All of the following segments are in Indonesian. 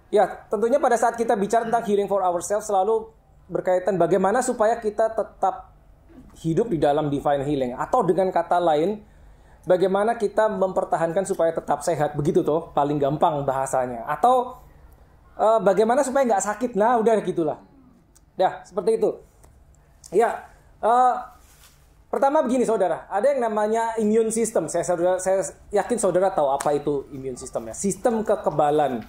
Ya, tentunya pada saat kita bicara tentang healing for ourselves selalu berkaitan bagaimana supaya kita tetap hidup di dalam divine healing. Atau dengan kata lain, bagaimana kita mempertahankan supaya tetap sehat. Begitu tuh, paling gampang bahasanya. Atau bagaimana supaya nggak sakit. Nah, udah gitulah. Ya, seperti itu. Ya, pertama begini saudara, ada yang namanya immune system. Saya yakin saudara tahu apa itu immune system ya. Sistem kekebalan.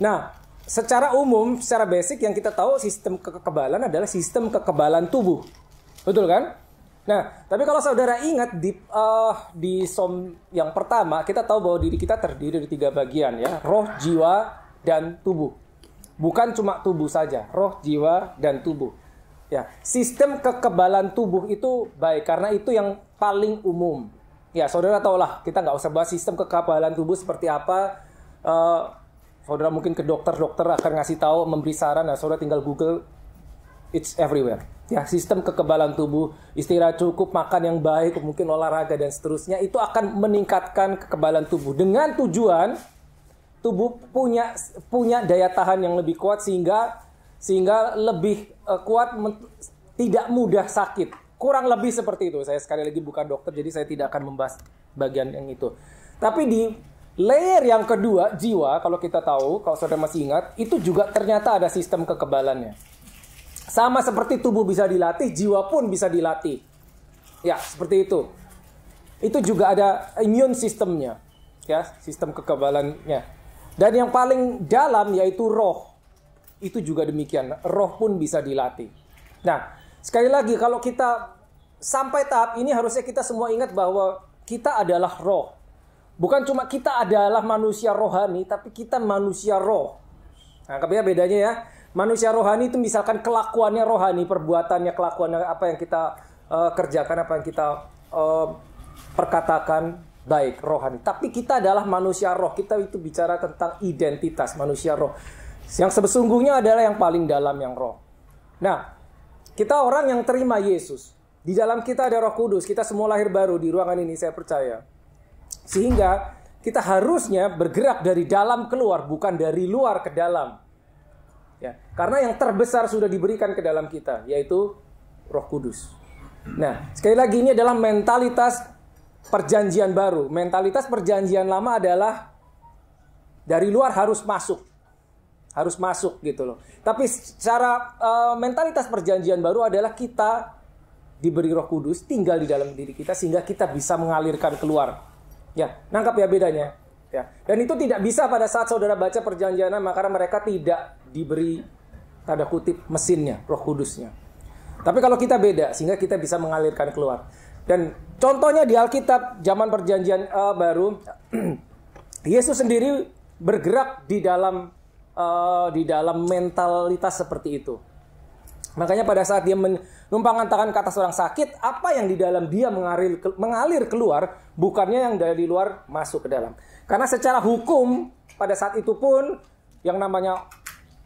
Nah, secara umum, secara basic yang kita tahu sistem kekebalan adalah sistem kekebalan tubuh. Betul kan? Nah, tapi kalau saudara ingat di som yang pertama, kita tahu bahwa diri kita terdiri dari 3 bagian ya, roh, jiwa, dan tubuh. Bukan cuma tubuh saja, roh, jiwa, dan tubuh. Ya, sistem kekebalan tubuh itu baik karena itu yang paling umum. Ya, saudara tahulah, kita nggak usah bahas sistem kekebalan tubuh seperti apa. Saudara mungkin ke dokter akan ngasih tahu, memberi saran. Nah, saudara tinggal Google, it's everywhere. Ya, sistem kekebalan tubuh, istirahat cukup, makan yang baik, mungkin olahraga dan seterusnya, itu akan meningkatkan kekebalan tubuh dengan tujuan tubuh punya daya tahan yang lebih kuat sehingga lebih kuat, tidak mudah sakit. Kurang lebih seperti itu. Saya sekali lagi bukan dokter, jadi saya tidak akan membahas bagian yang itu. Tapi di layer yang kedua, jiwa, kalau kita tahu, kalau saudara masih ingat, itu juga ternyata ada sistem kekebalannya. Sama seperti tubuh bisa dilatih, jiwa pun bisa dilatih. Ya, seperti itu. Itu juga ada immune systemnya, ya, sistem kekebalannya. Dan yang paling dalam yaitu roh. Itu juga demikian, roh pun bisa dilatih. Nah, sekali lagi kalau kita sampai tahap ini harusnya kita semua ingat bahwa kita adalah roh. Bukan cuma kita adalah manusia rohani, tapi kita manusia roh. Nah, bedanya ya. Manusia rohani itu misalkan kelakuannya rohani, perbuatannya, kelakuannya, apa yang kita kerjakan, apa yang kita perkatakan, baik, rohani. Tapi kita adalah manusia roh. Kita itu bicara tentang identitas manusia roh. Yang sesungguhnya adalah yang paling dalam, yang roh. Nah, kita orang yang terima Yesus. Di dalam kita ada Roh Kudus. Kita semua lahir baru di ruangan ini, saya percaya. Sehingga kita harusnya bergerak dari dalam keluar, bukan dari luar ke dalam. Ya, karena yang terbesar sudah diberikan ke dalam kita, yaitu Roh Kudus. Nah, sekali lagi ini adalah mentalitas perjanjian baru. Mentalitas perjanjian lama adalah dari luar harus masuk gitu loh. Tapi secara mentalitas perjanjian baru adalah kita diberi Roh Kudus, tinggal di dalam diri kita sehingga kita bisa mengalirkan keluar. Ya, nangkap ya bedanya. Ya. Dan itu tidak bisa pada saat saudara baca perjanjian lama karena mereka tidak diberi tanda kutip mesinnya, Roh Kudusnya. Tapi kalau kita beda sehingga kita bisa mengalirkan keluar. Dan contohnya di Alkitab zaman perjanjian baru, Yesus sendiri bergerak di dalam mentalitas seperti itu. Makanya pada saat dia menumpangkan tangan ke atas orang sakit, apa yang di dalam dia mengalir keluar, bukannya yang dari luar masuk ke dalam. Karena secara hukum, pada saat itu pun, yang namanya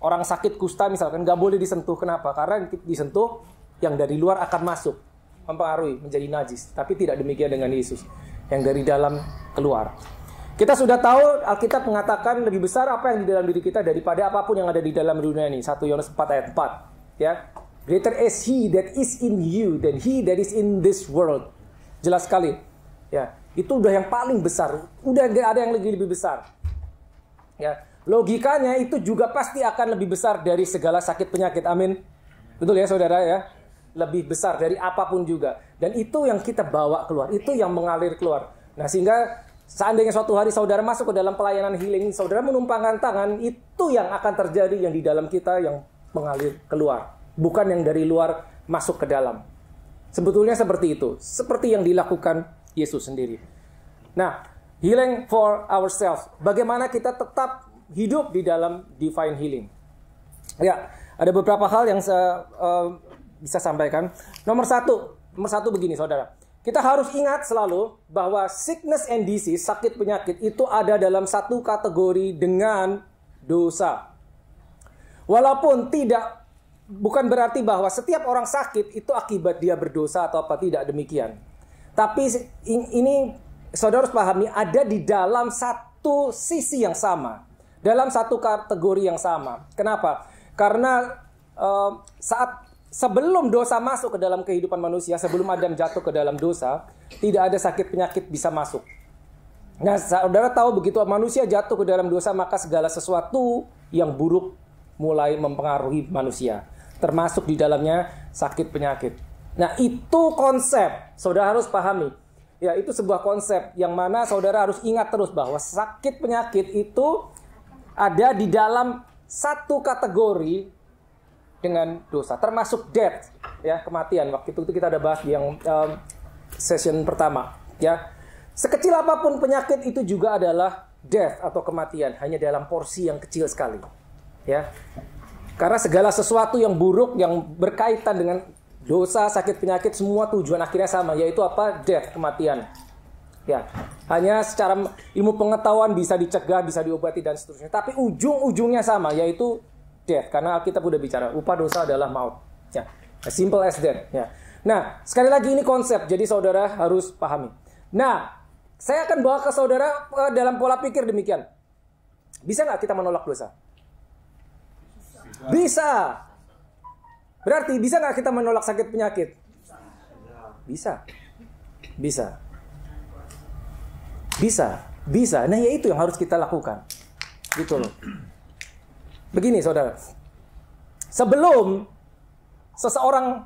orang sakit kusta misalkan, nggak boleh disentuh. Kenapa? Karena disentuh, yang dari luar akan masuk, mempengaruhi, menjadi najis. Tapi tidak demikian dengan Yesus, yang dari dalam keluar. Kita sudah tahu, Alkitab mengatakan lebih besar apa yang di dalam diri kita daripada apapun yang ada di dalam dunia ini. 1 Yohanes 4 ayat 4. Ya, greater is he that is in you than he that is in this world. Jelas sekali. Ya, itu udah yang paling besar. Udah nggak ada yang lebih besar. Ya, logikanya itu juga pasti akan lebih besar dari segala sakit penyakit. Amin. Betul ya saudara ya? Lebih besar dari apapun juga. Dan itu yang kita bawa keluar. Itu yang mengalir keluar. Nah, sehingga seandainya suatu hari saudara masuk ke dalam pelayanan healing, saudara menumpangkan tangan, itu yang akan terjadi yang di dalam kita yang mengalir keluar, bukan yang dari luar masuk ke dalam. Sebetulnya seperti itu, seperti yang dilakukan Yesus sendiri. Nah, healing for ourselves, bagaimana kita tetap hidup di dalam divine healing. Ya, ada beberapa hal yang saya bisa sampaikan. Nomor satu begini saudara, kita harus ingat selalu bahwa sickness and disease, sakit penyakit itu ada dalam satu kategori dengan dosa. Walaupun bukan berarti bahwa setiap orang sakit itu akibat dia berdosa atau apa, tidak demikian. Tapi ini saudara harus pahami, ada di dalam satu sisi yang sama. dalam satu kategori yang sama. Kenapa? Karena saat sebelum dosa masuk ke dalam kehidupan manusia, sebelum Adam jatuh ke dalam dosa, tidak ada sakit penyakit bisa masuk. Nah, saudara tahu begitu manusia jatuh ke dalam dosa, maka segala sesuatu yang buruk mulai mempengaruhi manusia, termasuk di dalamnya sakit penyakit. Nah, itu konsep, saudara harus pahami. Ya, itu sebuah konsep yang mana saudara harus ingat terus bahwa sakit penyakit itu ada di dalam satu kategori dengan dosa, termasuk death, ya, kematian. Waktu itu kita ada bahas di yang session pertama, ya. Sekecil apapun penyakit itu juga adalah death atau kematian, hanya dalam porsi yang kecil sekali, ya. Karena segala sesuatu yang buruk yang berkaitan dengan dosa, sakit penyakit, semua tujuan akhirnya sama, yaitu apa? Death, kematian. Ya, hanya secara ilmu pengetahuan bisa dicegah, bisa diobati dan seterusnya. Tapi ujung-ujungnya sama, yaitu death. Karena kita udah bicara, upah dosa adalah maut. Ya, as simple as that. Ya. Nah, sekali lagi ini konsep, jadi saudara harus pahami. Nah, saya akan bawa ke saudara dalam pola pikir demikian. Bisa nggak kita menolak dosa? Bisa. Berarti bisa nggak kita menolak sakit penyakit? Bisa. Bisa. Bisa. Bisa. Nah, ya itu yang harus kita lakukan. Gitu loh. Begini saudara. Sebelum seseorang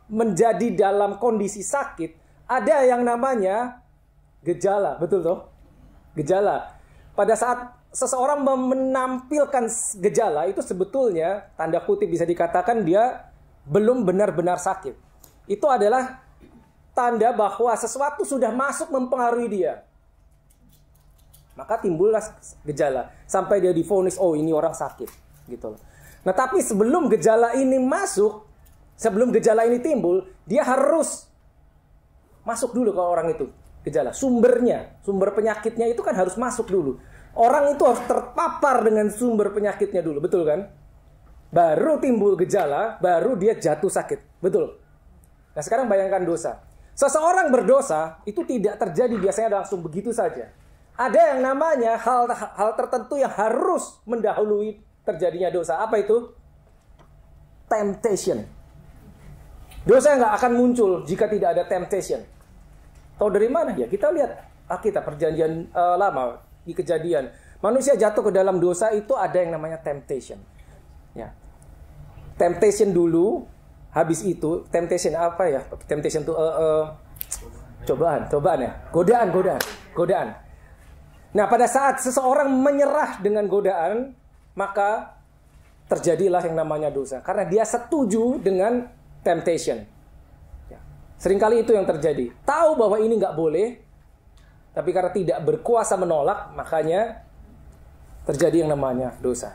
menjadi dalam kondisi sakit, ada yang namanya gejala, betul toh? Gejala. Pada saat seseorang menampilkan gejala, itu sebetulnya tanda kutip bisa dikatakan dia belum benar-benar sakit. Itu adalah tanda bahwa sesuatu sudah masuk mempengaruhi dia. Maka timbullah gejala sampai dia divonis, oh ini orang sakit, gitu loh. Nah, tapi sebelum gejala ini masuk, sebelum gejala ini timbul, dia harus masuk dulu ke orang itu. Gejala, sumbernya, sumber penyakitnya itu kan harus masuk dulu. Orang itu harus terpapar dengan sumber penyakitnya dulu, betul kan? Baru timbul gejala, baru dia jatuh sakit, betul. Nah, sekarang bayangkan dosa. Seseorang berdosa itu tidak terjadi biasanya langsung begitu saja. Ada yang namanya hal tertentu yang harus mendahului terjadinya dosa. Apa itu? Temptation. Dosa nggak akan muncul jika tidak ada temptation. Tahu dari mana ya? Kita lihat Alkitab perjanjian lama di Kejadian. Manusia jatuh ke dalam dosa itu ada yang namanya temptation. Ya. Temptation dulu, habis itu temptation apa ya? Temptation itu cobaan ya. Godaan. Nah, pada saat seseorang menyerah dengan godaan, maka terjadilah yang namanya dosa. Karena dia setuju dengan temptation. Seringkali itu yang terjadi. Tahu bahwa ini nggak boleh, tapi karena tidak berkuasa menolak, makanya terjadi yang namanya dosa.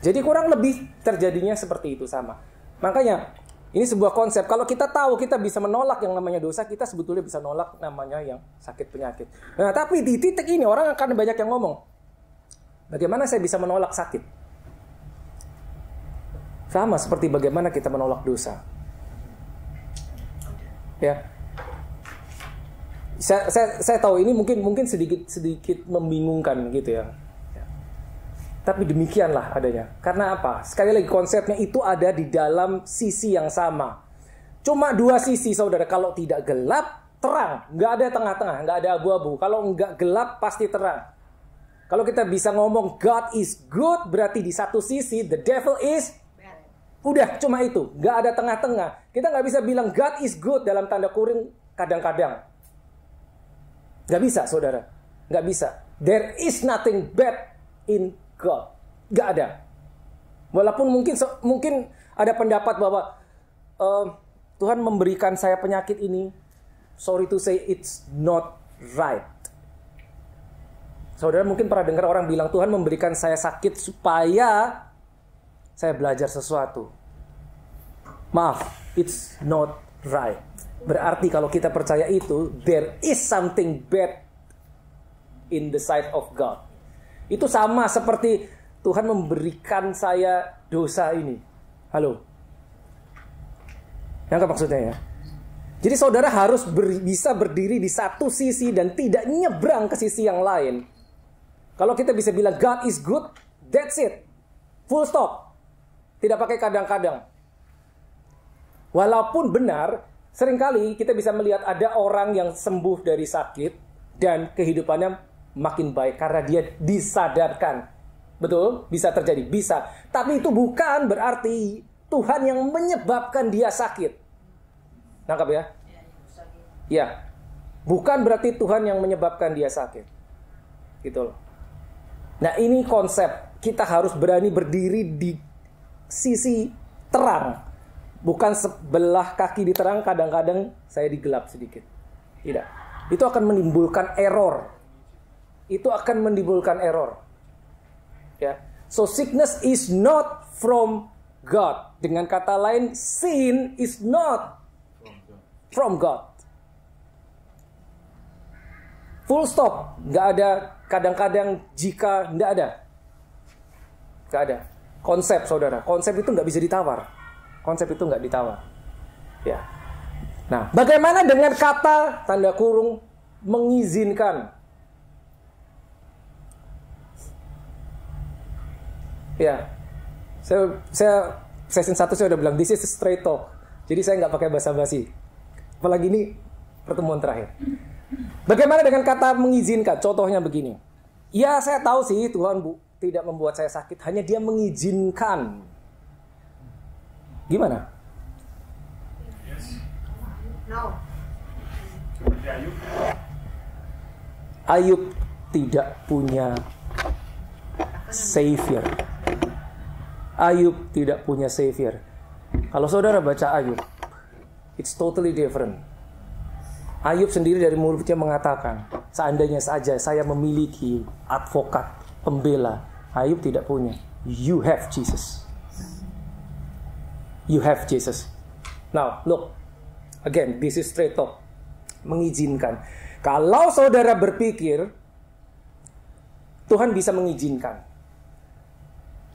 Jadi kurang lebih terjadinya seperti itu sama. Makanya ini sebuah konsep. Kalau kita tahu kita bisa menolak yang namanya dosa, kita sebetulnya bisa nolak namanya yang sakit penyakit. Nah, tapi di titik ini orang akan banyak yang ngomong, bagaimana saya bisa menolak sakit? Sama seperti bagaimana kita menolak dosa. Ya, saya tahu ini mungkin sedikit membingungkan gitu ya. Tapi demikianlah adanya. Karena apa? Sekali lagi konsepnya itu ada di dalam sisi yang sama. Cuma dua sisi saudara. Kalau tidak gelap, terang. Nggak ada tengah-tengah, nggak ada abu-abu. Kalau nggak gelap, pasti terang. Kalau kita bisa ngomong God is good, berarti di satu sisi the devil is udah, cuma itu. Nggak ada tengah-tengah. Kita nggak bisa bilang God is good dalam tanda kurung kadang-kadang. Nggak bisa, saudara. Nggak bisa. There is nothing bad in God. Nggak ada. Walaupun mungkin ada pendapat bahwa Tuhan memberikan saya penyakit ini. Sorry to say, it's not right. Saudara mungkin pernah dengar orang bilang Tuhan memberikan saya sakit supaya saya belajar sesuatu. Maaf, it's not right. Berarti kalau kita percaya itu, there is something bad in the sight of God. Itu sama seperti Tuhan memberikan saya dosa ini. Halo? Yang apa maksudnya ya? Jadi saudara harus bisa berdiri di satu sisi dan tidak nyebrang ke sisi yang lain. Kalau kita bisa bilang God is good, That's it. Full stop. Tidak pakai kadang-kadang. Walaupun benar, seringkali kita bisa melihat ada orang yang sembuh dari sakit dan kehidupannya makin baik karena dia disadarkan. Betul? Bisa terjadi, bisa. Tapi itu bukan berarti Tuhan yang menyebabkan dia sakit. Nangkap ya? Ya. Bukan berarti Tuhan yang menyebabkan dia sakit. Gitu loh. Nah, ini konsep. Kita harus berani berdiri di sisi terang. Bukan sebelah kaki diterang, kadang-kadang saya digelap sedikit. Tidak. Itu akan menimbulkan error. Itu akan menimbulkan error. Ya. So sickness is not from God. Dengan kata lain, sin is not from God. Full stop. Nggak ada kadang-kadang, jika, nggak ada. Nggak ada. Konsep, saudara. Konsep itu nggak bisa ditawar. Konsep itu nggak ditawar. Ya. Nah, bagaimana dengan kata tanda kurung mengizinkan? Ya, saya session 1 saya udah bilang this is a straight talk. Jadi saya nggak pakai basa-basi. Apalagi ini pertemuan terakhir. Bagaimana dengan kata mengizinkan? Contohnya begini. Ya, saya tahu sih Tuhan tidak membuat saya sakit, hanya Dia mengizinkan. Gimana? No. Ayub tidak punya savior. Ayub tidak punya savior. Kalau saudara baca Ayub, it's totally different. Ayub sendiri dari mulutnya mengatakan, seandainya saja saya memiliki advokat, pembela. Ayub tidak punya. You have Jesus. You have Jesus. Now, look. Again, this is straight talk. Mengizinkan. Kalau saudara berpikir, Tuhan bisa mengizinkan.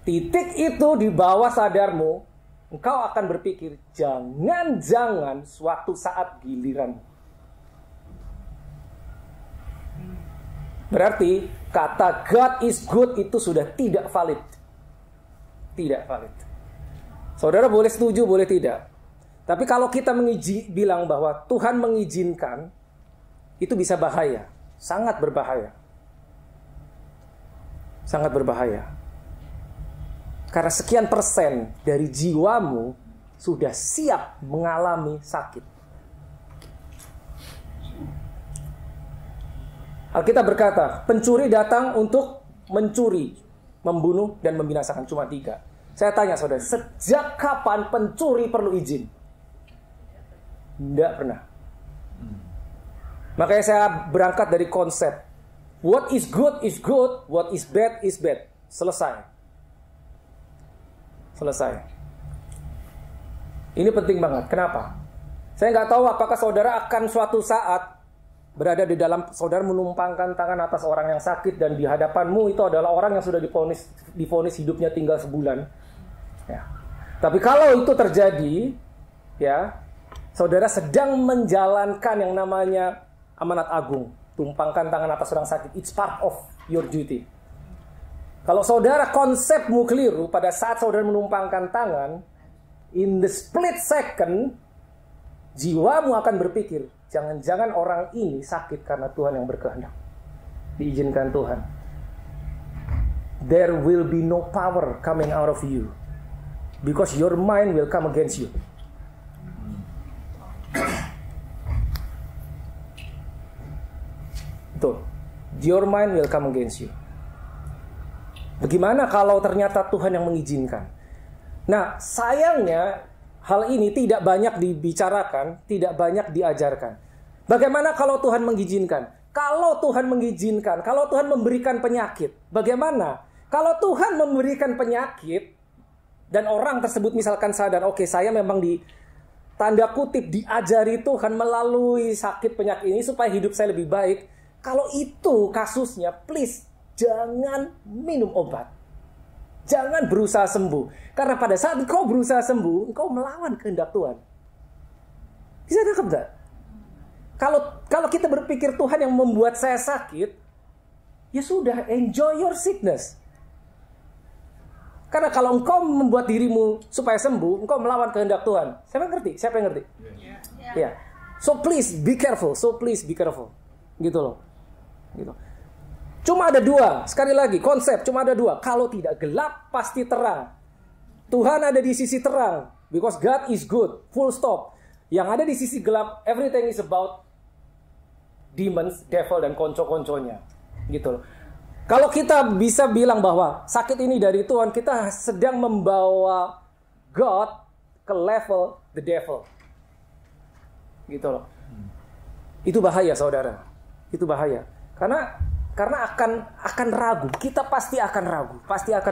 Titik itu di bawah sadarmu, engkau akan berpikir, jangan-jangan suatu saat giliran. Berarti, kata God is good itu sudah tidak valid. Tidak valid. Saudara boleh setuju, boleh tidak. Tapi kalau kita bilang bahwa Tuhan mengizinkan, itu bisa bahaya. Sangat berbahaya. Sangat berbahaya. Karena sekian persen dari jiwamu sudah siap mengalami sakit. Alkitab berkata, pencuri datang untuk mencuri, membunuh, dan membinasakan. Cuma 3. Saya tanya saudara, sejak kapan pencuri perlu izin? Tidak pernah. Makanya saya berangkat dari konsep, what is good, what is bad. Selesai. Selesai. Ini penting banget. Kenapa? Saya nggak tahu apakah saudara akan suatu saat berada di dalam, saudara menumpangkan tangan atas orang yang sakit dan di hadapanmu itu adalah orang yang sudah divonis hidupnya tinggal sebulan. Ya. Tapi kalau itu terjadi, ya, saudara sedang menjalankan yang namanya amanat agung, tumpangkan tangan atas orang sakit. It's part of your duty. Kalau saudara konsepmu keliru pada saat saudara menumpangkan tangan, in the split second, jiwamu akan berpikir, jangan-jangan orang ini sakit karena Tuhan yang berkehendak. Diizinkan Tuhan. There will be no power coming out of you. Because your mind will come against you. Betul. Your mind will come against you. Bagaimana kalau ternyata Tuhan yang mengizinkan? Nah, sayangnya hal ini tidak banyak dibicarakan, tidak banyak diajarkan. Bagaimana kalau Tuhan mengizinkan? Kalau Tuhan mengizinkan, kalau Tuhan memberikan penyakit, bagaimana? Kalau Tuhan memberikan penyakit, dan orang tersebut misalkan sadar, oke, saya memang tanda kutip diajari Tuhan melalui sakit penyakit ini supaya hidup saya lebih baik. Kalau itu kasusnya, please jangan minum obat. Jangan berusaha sembuh. Karena pada saat engkau berusaha sembuh, engkau melawan kehendak Tuhan. Bisa tangkap gak? Kalau kita berpikir Tuhan yang membuat saya sakit, ya sudah, enjoy your sickness. Karena kalau engkau membuat dirimu supaya sembuh, engkau melawan kehendak Tuhan. Siapa yang ngerti? Siapa yang ngerti? Ya. So please be careful. Gitu loh. Gitu. Cuma ada dua. Sekali lagi, konsep cuma ada dua. Kalau tidak gelap, pasti terang. Tuhan ada di sisi terang. Because God is good. Full stop. Yang ada di sisi gelap, everything is about demons, devil, dan konco-konconya. Gitu loh. Kalau kita bisa bilang bahwa sakit ini dari Tuhan, kita sedang membawa God ke level the devil. Gitu loh. Itu bahaya, saudara. Itu bahaya. Karena akan ragu. Kita pasti akan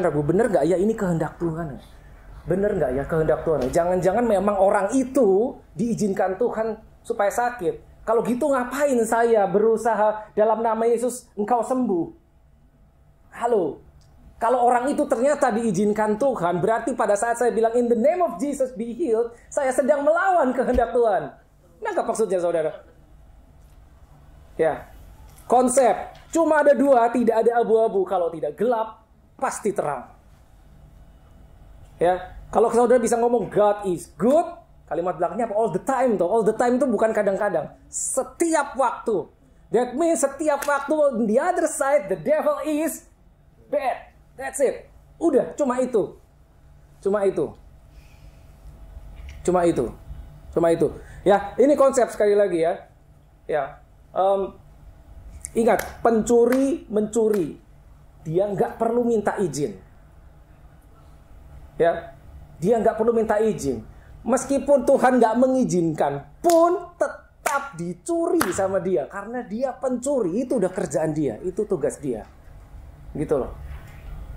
ragu. Bener nggak ya ini kehendak Tuhan? Bener nggak ya kehendak Tuhan? Jangan-jangan memang orang itu diizinkan Tuhan supaya sakit. Kalau gitu ngapain saya berusaha dalam nama Yesus engkau sembuh? Halo, kalau orang itu ternyata diizinkan Tuhan, berarti pada saat saya bilang in the name of Jesus be healed, saya sedang melawan kehendak Tuhan. Nggak maksudnya, saudara? Ya, konsep cuma ada dua, tidak ada abu-abu. Kalau tidak gelap, pasti terang. Ya, kalau saudara bisa ngomong God is good, kalimat belakangnya apa? All the time tuh. All the time itu bukan kadang-kadang, setiap waktu. That means setiap waktu on the other side the devil is bad. That's it. Udah, cuma itu. Ya, ini konsep sekali lagi ya. Ya, ingat, pencuri mencuri, dia nggak perlu minta izin. Ya, dia nggak perlu minta izin. Meskipun Tuhan nggak mengizinkan, pun tetap dicuri sama dia, karena dia pencuri. Itu udah kerjaan dia, itu tugas dia. Gitu loh.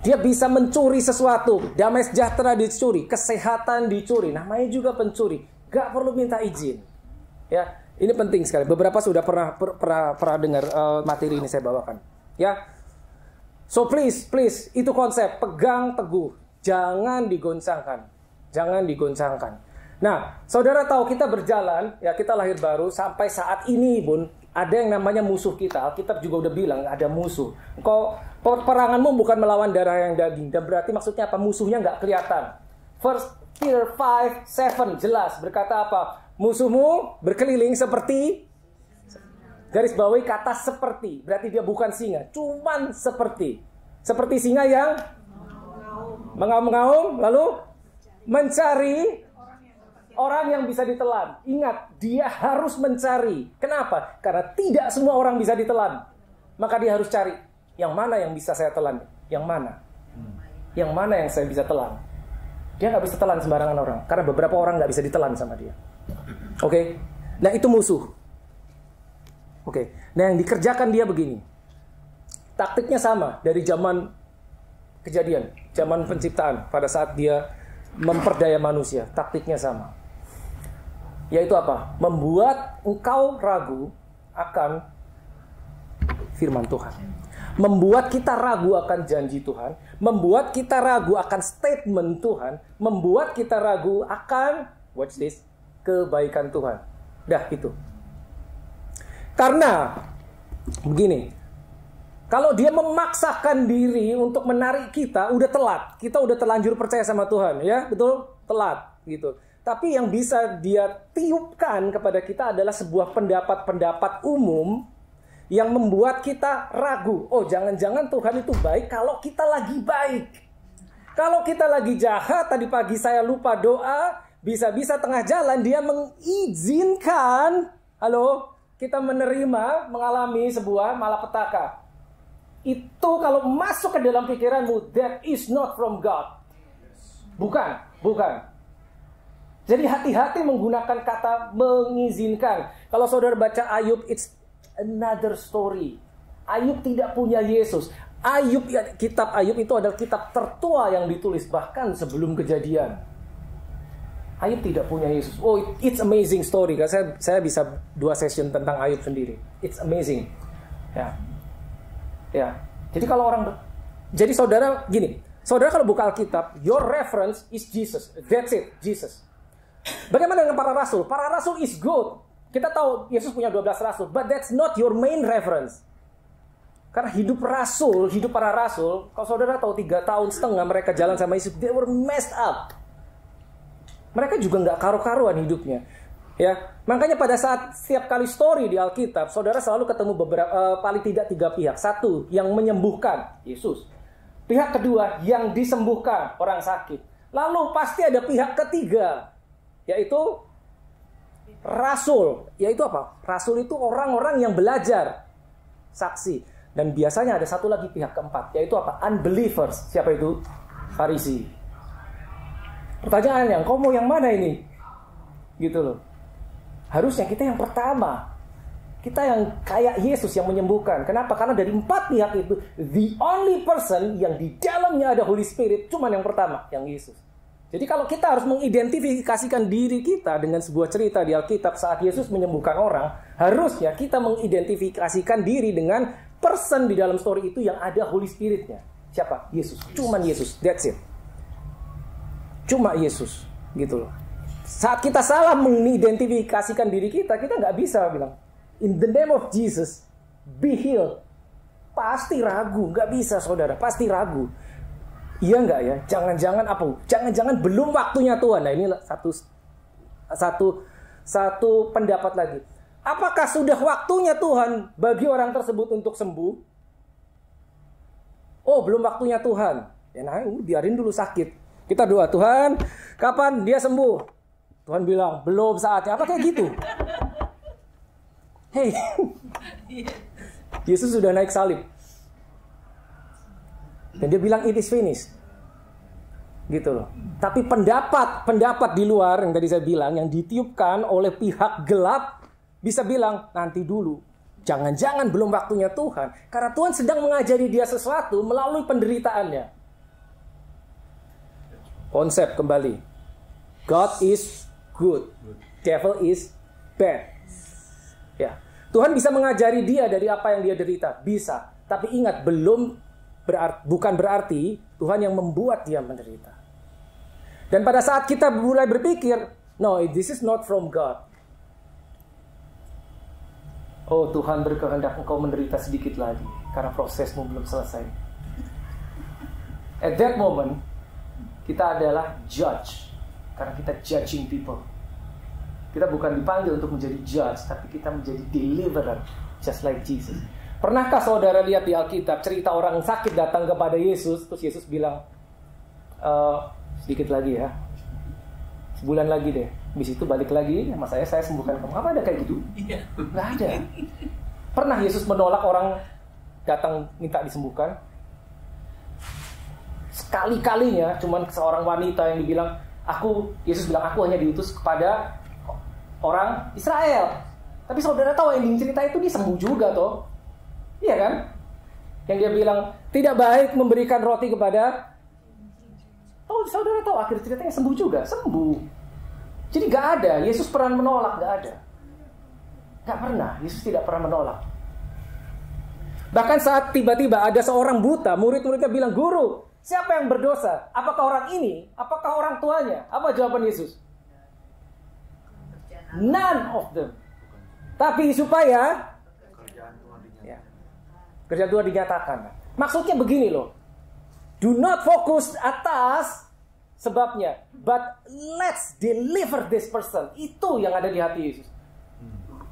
Dia bisa mencuri sesuatu, damai sejahtera dicuri, kesehatan dicuri, namanya juga pencuri. Gak perlu minta izin. Ya, ini penting sekali. Beberapa sudah pernah dengar materi ini saya bawakan. Ya, so please, itu konsep, pegang teguh, jangan digoncangkan. Nah, saudara tahu kita berjalan, ya kita lahir baru sampai saat ini pun ada yang namanya musuh kita. Alkitab juga udah bilang ada musuh. Peranganmu bukan melawan darah yang daging. Dan berarti maksudnya apa? Musuhnya nggak kelihatan. First Peter 5:7 jelas berkata apa? Musuhmu berkeliling seperti, garis bawahi kata seperti. Berarti dia bukan singa, cuman seperti. Seperti singa yang mengaum-ngaum lalu mencari orang yang bisa ditelan. Ingat, dia harus mencari. Kenapa? Karena tidak semua orang bisa ditelan. Maka dia harus cari. Yang mana yang bisa saya telan? Yang mana? Yang mana yang saya bisa telan? Dia nggak bisa telan sembarangan orang. Karena beberapa orang nggak bisa ditelan sama dia. Oke? Nah, itu musuh. Oke. Nah, yang dikerjakan dia begini. Taktiknya sama dari zaman kejadian. Zaman penciptaan. Pada saat dia memperdaya manusia. Taktiknya sama. Yaitu apa? Membuat engkau ragu akan firman Tuhan. Membuat kita ragu akan janji Tuhan. Membuat kita ragu akan statement Tuhan. Membuat kita ragu akan, watch this, kebaikan Tuhan. Dah, itu. Karena, begini, kalau dia memaksakan diri untuk menarik kita, udah telat. Kita udah terlanjur percaya sama Tuhan, ya, betul? Telat, gitu. Tapi yang bisa dia tiupkan kepada kita adalah sebuah pendapat-pendapat umum yang membuat kita ragu. Oh, jangan-jangan Tuhan itu baik kalau kita lagi baik. Kalau kita lagi jahat, tadi pagi saya lupa doa, bisa-bisa tengah jalan dia mengizinkan, kita menerima, mengalami sebuah malapetaka. Itu kalau masuk ke dalam pikiranmu, that is not from God. Bukan. Jadi hati-hati menggunakan kata mengizinkan. Kalau saudara baca Ayub, it's another story. Ayub tidak punya Yesus. Kitab Ayub itu adalah kitab tertua yang ditulis bahkan sebelum kejadian. Ayub tidak punya Yesus. Oh, it's amazing story. Saya bisa 2 session tentang Ayub sendiri. It's amazing. Ya. Jadi kalau jadi saudara gini. Saudara kalau buka Alkitab, your reference is Jesus. That's it, Jesus. Bagaimana dengan para rasul? Para rasul is good. Kita tahu Yesus punya 12 rasul, but that's not your main reference. Karena hidup para rasul, kalau saudara tahu 3 tahun setengah mereka jalan sama Yesus, they were messed up. Mereka juga nggak karu-karuan hidupnya. Ya, makanya pada saat setiap kali story di Alkitab, saudara selalu ketemu paling tidak 3 pihak. Satu, yang menyembuhkan, Yesus. Pihak kedua, yang disembuhkan, orang sakit. Lalu pasti ada pihak ketiga, yaitu rasul. Yaitu apa? Rasul itu orang-orang yang belajar, saksi. Dan biasanya ada satu lagi pihak keempat, yaitu apa? Unbelievers. Siapa itu? Farisi. Pertanyaannya, kau mau yang mana ini? Gitu loh. Harusnya kita yang pertama. Kita yang kayak Yesus yang menyembuhkan. Kenapa? Karena dari 4 pihak itu, the only person yang di dalamnya ada Holy Spirit, cuman yang pertama, yang Yesus. Jadi kalau kita harus mengidentifikasikan diri kita dengan sebuah cerita di Alkitab saat Yesus menyembuhkan orang, harusnya kita mengidentifikasikan diri dengan person di dalam story itu yang ada Holy Spirit-nya. Siapa? Yesus. Cuman Yesus. That's it. Cuma Yesus. Gitu loh. Saat kita salah mengidentifikasikan diri kita nggak bisa bilang, in the name of Jesus, be healed. Pasti ragu. Nggak bisa, saudara. Pasti ragu. Iya nggak ya? Jangan-jangan apa? Jangan-jangan belum waktunya Tuhan. Nah, ini satu pendapat lagi. Apakah sudah waktunya Tuhan bagi orang tersebut untuk sembuh? Oh, belum waktunya Tuhan. Ya, nah, biarin dulu sakit. Kita doa, Tuhan, kapan dia sembuh? Tuhan bilang, belum saatnya. Apa kayak gitu? Hey, Yesus sudah naik salib. Dan dia bilang, it is finished. Gitu loh. Tapi pendapat di luar yang tadi saya bilang, yang ditiupkan oleh pihak gelap, bisa bilang, nanti dulu. Jangan-jangan belum waktunya Tuhan. Karena Tuhan sedang mengajari dia sesuatu melalui penderitaannya. Konsep kembali. God is good. Devil is bad. Ya. Tuhan bisa mengajari dia dari apa yang dia derita. Bisa. Tapi ingat, bukan berarti Tuhan yang membuat dia menderita. Dan pada saat kita mulai berpikir, no, this is not from God. Oh, Tuhan berkehendak engkau menderita sedikit lagi karena prosesmu belum selesai. At that moment, kita adalah judge. Karena kita judging people. Kita bukan dipanggil untuk menjadi judge, tapi kita menjadi deliverer, just like Jesus. Pernahkah saudara lihat di Alkitab cerita orang sakit datang kepada Yesus, terus Yesus bilang, sedikit lagi ya, sebulan lagi deh, habis itu balik lagi sama saya sembuhkan kamu. Apa ada kayak gitu? Nggak ada. Pernah Yesus menolak orang datang minta disembuhkan? Sekali-kalinya, cuman seorang wanita yang dibilang, Yesus bilang, aku hanya diutus kepada orang Israel. Tapi saudara tahu ending cerita itu dia sembuh juga toh. Iya kan? Yang dia bilang, tidak baik memberikan roti kepada... Oh, saudara tahu akhir ceritanya sembuh juga. Sembuh. Jadi gak ada. Yesus pernah menolak, gak ada. Gak pernah. Yesus tidak pernah menolak. Bahkan saat tiba-tiba ada seorang buta, murid-muridnya bilang, Guru, siapa yang berdosa? Apakah orang ini? Apakah orang tuanya? Apa jawaban Yesus? None of them. Tapi supaya kerjaan Tuhan dinyatakan. Maksudnya begini loh. Do not focus atas sebabnya, but let's deliver this person. Itu yang ada di hati Yesus.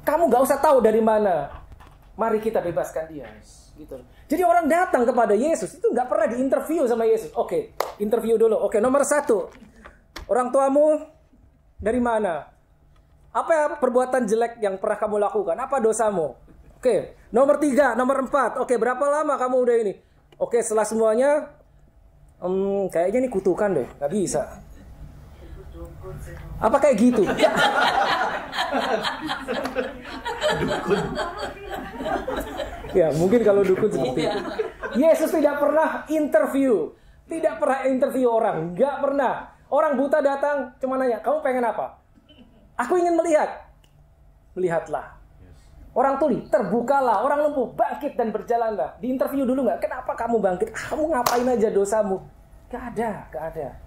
Kamu gak usah tahu dari mana. Mari kita bebaskan dia. Gitu. Jadi orang datang kepada Yesus itu gak pernah diinterview sama Yesus. Oke, interview dulu. Oke, nomor 1. Orang tuamu dari mana? Apa perbuatan jelek yang pernah kamu lakukan? Apa dosamu? Oke, nomor 3, nomor 4. Oke, berapa lama kamu udah ini? Oke, setelah semuanya, kayaknya ini kutukan deh, nggak bisa. Apa kayak gitu? Ya, mungkin kalau dukun seperti itu. Yesus tidak pernah interview orang, nggak pernah. Orang buta datang, cuma nanya, kamu pengen apa? Aku ingin melihat. Lihatlah. Orang tuli, terbukalah. Orang lumpuh, bangkit dan berjalanlah. Di interview dulu nggak? Kenapa kamu bangkit? Kamu ngapain aja dosamu? Gak ada.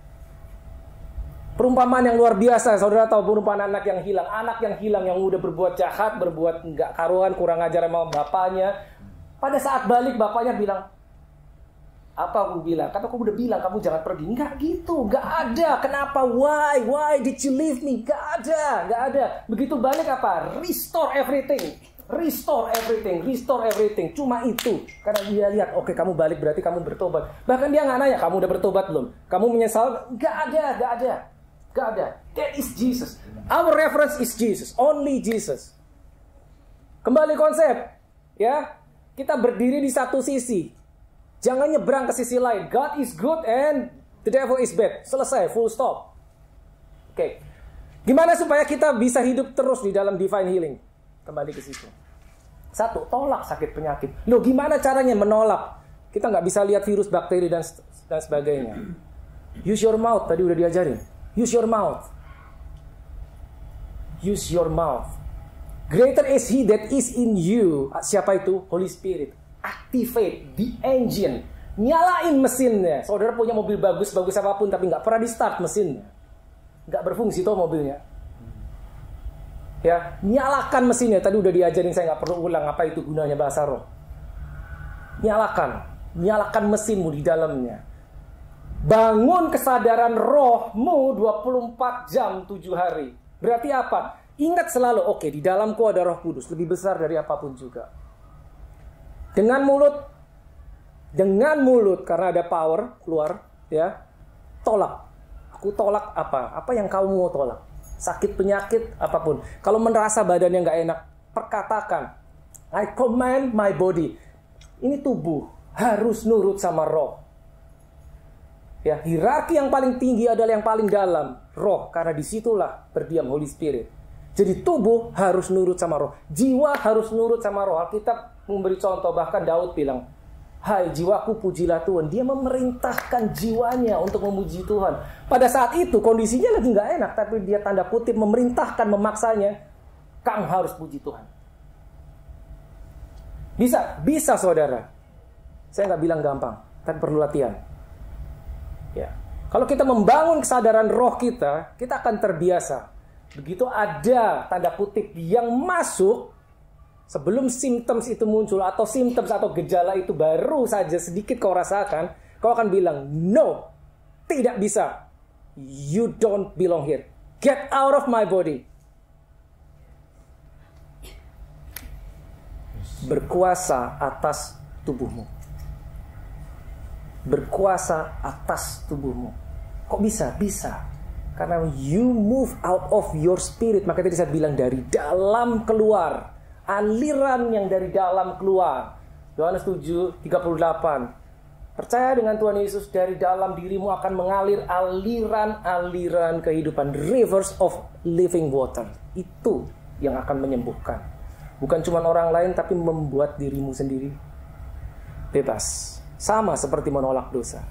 Perumpamaan yang luar biasa. Saudara tahu perumpamaan anak yang hilang. Anak yang hilang, yang udah berbuat jahat, berbuat nggak karuan, kurang ajar sama bapaknya. Pada saat balik bapaknya bilang, apa aku bilang? Kan aku udah bilang kamu jangan pergi. Enggak gitu, enggak ada. Kenapa? Why did you leave me? Enggak ada. Begitu balik apa? Restore everything. Cuma itu. Karena dia lihat, oke, kamu balik berarti kamu bertobat. Bahkan dia nggak nanya, kamu udah bertobat belum? Kamu menyesal? Enggak ada. That is Jesus. Our reference is Jesus. Only Jesus. Kembali konsep, ya. Kita berdiri di satu sisi. Jangan nyebrang ke sisi lain. God is good and the devil is bad. Selesai, full stop. Oke. Gimana supaya kita bisa hidup terus di dalam divine healing? Kembali ke situ. Satu, tolak sakit penyakit. Loh, gimana caranya menolak? Kita nggak bisa lihat virus, bakteri, dan sebagainya. Use your mouth, tadi udah diajarin. Use your mouth. Greater is he that is in you. Siapa itu? Holy Spirit. Activate the engine. Nyalain mesinnya. Saudara punya mobil bagus apapun, tapi nggak pernah di start mesinnya. Nggak berfungsi tuh mobilnya. Ya, nyalakan mesinnya. Tadi udah diajarin, saya nggak perlu ulang apa itu gunanya bahasa roh. Nyalakan mesinmu di dalamnya. Bangun kesadaran rohmu 24 jam 7 hari. Berarti apa? Ingat selalu, oke, di dalamku ada Roh Kudus, lebih besar dari apapun juga. Dengan mulut karena ada power keluar, ya. Tolak. Aku tolak apa? Apa yang kamu mau tolak? Sakit, penyakit, apapun. Kalau merasa badannya nggak enak, perkatakan, I command my body. Ini tubuh harus nurut sama roh. Ya, hierarki yang paling tinggi adalah yang paling dalam, roh, karena disitulah berdiam Holy Spirit. Jadi tubuh harus nurut sama roh, jiwa harus nurut sama roh. Alkitab memberi contoh, bahkan Daud bilang, hai jiwaku pujilah Tuhan. Dia memerintahkan jiwanya untuk memuji Tuhan. Pada saat itu kondisinya lagi nggak enak, tapi dia tanda kutip memerintahkan, memaksanya, kamu harus puji Tuhan. Bisa saudara. Saya nggak bilang gampang, tapi perlu latihan. Ya. Kalau kita membangun kesadaran roh kita akan terbiasa. Begitu ada tanda kutip yang masuk, sebelum symptoms itu muncul, atau symptoms atau gejala itu baru saja sedikit kau rasakan, kau akan bilang, no, tidak bisa. You don't belong here. Get out of my body. Berkuasa atas tubuhmu. Berkuasa atas tubuhmu. Kok bisa? Bisa. Karena you move out of your spirit. Maka tadi saya bilang dari dalam keluar. Aliran yang dari dalam keluar. Yohanes 7:38. Percaya dengan Tuhan Yesus, dari dalam dirimu akan mengalir aliran-aliran kehidupan. Rivers of living water. Itu yang akan menyembuhkan. Bukan cuma orang lain, tapi membuat dirimu sendiri bebas. Sama seperti menolak dosa.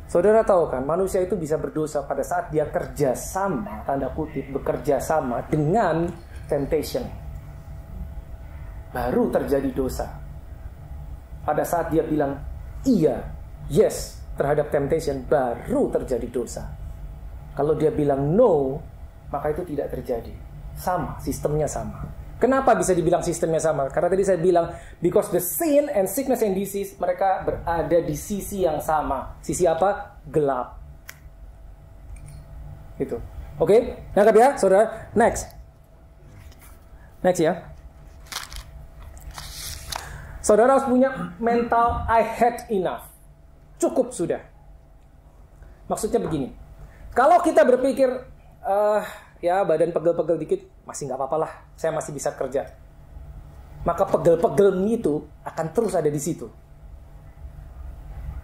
Saudara tahu kan, manusia itu bisa berdosa pada saat dia kerja sama, tanda kutip, bekerja sama dengan temptation. Baru terjadi dosa. Pada saat dia bilang iya, yes, terhadap temptation, baru terjadi dosa. Kalau dia bilang no, maka itu tidak terjadi. Sama, sistemnya sama. Kenapa bisa dibilang sistemnya sama? Karena tadi saya bilang, because the sin and sickness and disease, mereka berada di sisi yang sama. Sisi apa? Gelap. Gitu. Oke? Nangkap ya, saudara? Next ya. Saudara harus punya mental I had enough. Cukup sudah. Maksudnya begini. Kalau kita berpikir, ya badan pegel-pegel dikit, masih nggak apa-apa lah, saya masih bisa kerja. Maka pegel-pegel itu akan terus ada di situ.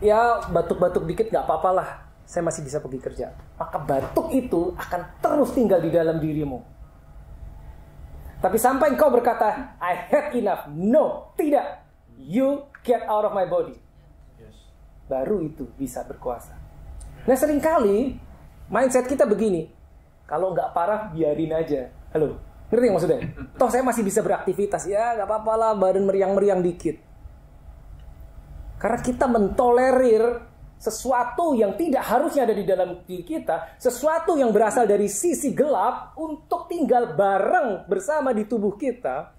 Ya batuk-batuk dikit nggak apa-apa lah, saya masih bisa pergi kerja. Maka batuk itu akan terus tinggal di dalam dirimu. Tapi sampai engkau berkata, I had enough. No, tidak. You get out of my body. Baru itu bisa berkuasa. Nah seringkali mindset kita begini, kalau nggak parah biarin aja. Halo, ngerti nggak maksudnya? Toh saya masih bisa beraktivitas, ya nggak apa-apa lah, badan meriang-meriang dikit. Karena kita mentolerir sesuatu yang tidak harusnya ada di dalam diri kita, sesuatu yang berasal dari sisi gelap untuk tinggal bareng bersama di tubuh kita.